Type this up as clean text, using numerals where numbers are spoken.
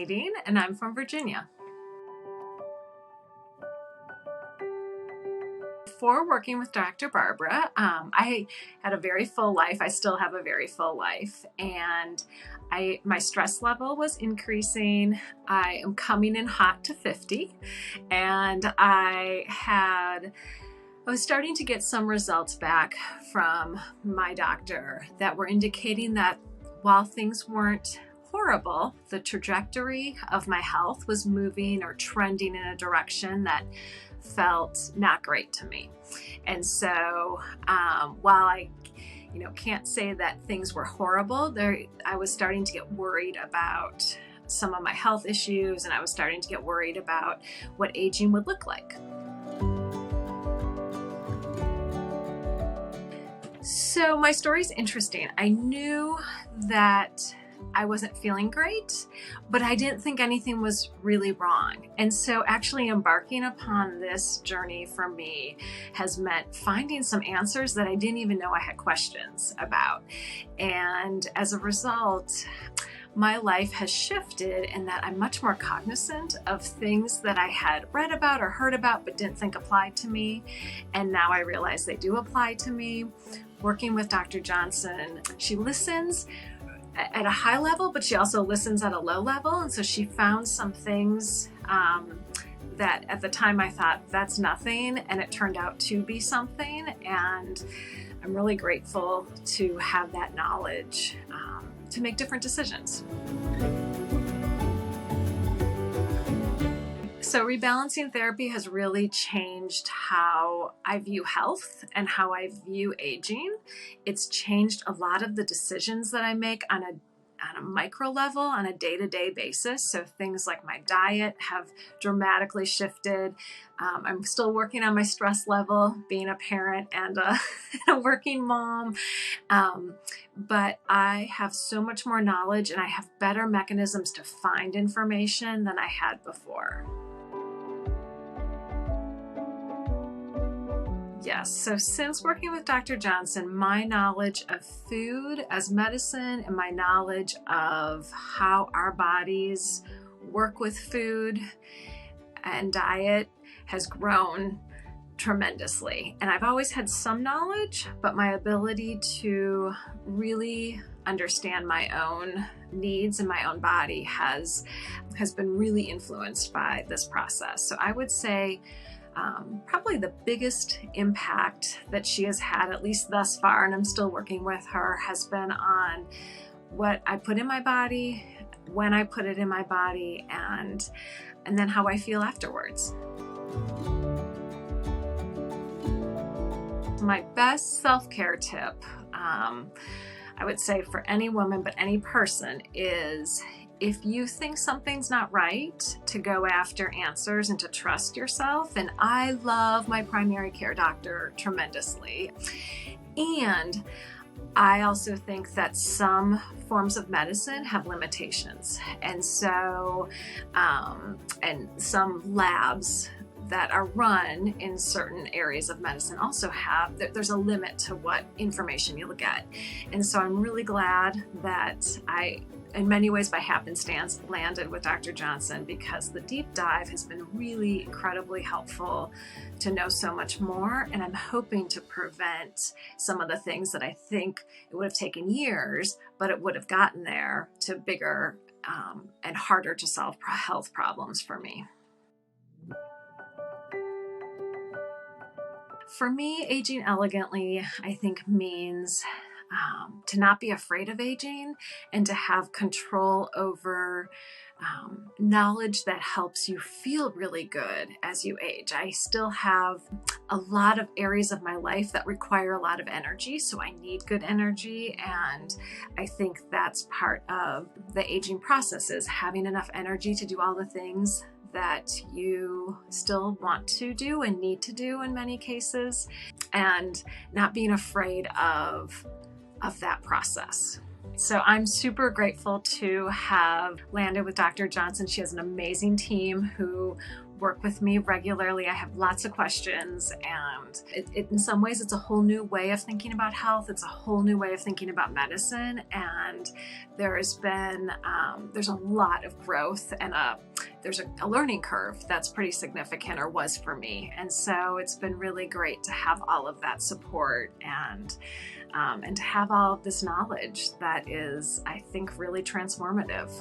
Nadine, and I'm from Virginia. Before working with Dr. Barbara, I had a very full life. I still have a very full life, and my stress level was increasing. I am coming in hot to 50, and I was starting to get some results back from my doctor that were indicating that while things weren't horrible, the trajectory of my health was moving or trending in a direction that felt not great to me. And so while I can't say that things were horrible, I was starting to get worried about some of my health issues, and I was starting to get worried about what aging would look like. So my story's interesting. I knew that I wasn't feeling great, but I didn't think anything was really wrong. And so actually embarking upon this journey for me has meant finding some answers that I didn't even know I had questions about. And as a result, my life has shifted in that I'm much more cognizant of things that I had read about or heard about but didn't think applied to me. And now I realize they do apply to me. Working with Dr. Johnson, she listens at a high level, but she also listens at a low level. And so she found some things that at the time I thought that's nothing, and it turned out to be something. And I'm really grateful to have that knowledge to make different decisions. So rebalancing therapy has really changed how I view health and how I view aging. It's changed a lot of the decisions that I make on a micro level, on a day-to-day basis. So things like my diet have dramatically shifted. I'm still working on my stress level, being a parent and a working mom. But I have so much more knowledge, and I have better mechanisms to find information than I had before. Yes, so since working with Dr. Johnson, my knowledge of food as medicine and my knowledge of how our bodies work with food and diet has grown tremendously. And I've always had some knowledge, but my ability to really understand my own needs and my own body has been really influenced by this process. So I would say probably the biggest impact that she has had, at least thus far, and I'm still working with her, has been on what I put in my body, when I put it in my body, and then how I feel afterwards. My best self-care tip, I would say for any woman, but any person, is if you think something's not right, to go after answers and to trust yourself. And I love my primary care doctor tremendously. And I also think that some forms of medicine have limitations. And so, and some labs that are run in certain areas of medicine also there's a limit to what information you'll get. And so I'm really glad that I, in many ways by happenstance, landed with Dr. Johnson, because the deep dive has been really incredibly helpful to know so much more. And I'm hoping to prevent some of the things that I think it would have taken years, but it would have gotten there, to bigger and harder to solve health problems for me. For me, aging elegantly, I think, means to not be afraid of aging and to have control over knowledge that helps you feel really good as you age. I still have a lot of areas of my life that require a lot of energy, so I need good energy, and I think that's part of the aging process, is having enough energy to do all the things that you still want to do and need to do in many cases, and not being afraid of that process. So I'm super grateful to have landed with Dr. Johnson. She has an amazing team who work with me regularly. I have lots of questions, and in some ways it's a whole new way of thinking about health. It's a whole new way of thinking about medicine, and there's a lot of growth, and there's a learning curve that's pretty significant, or was for me. And so it's been really great to have all of that support, and to have all of this knowledge that is, I think, really transformative.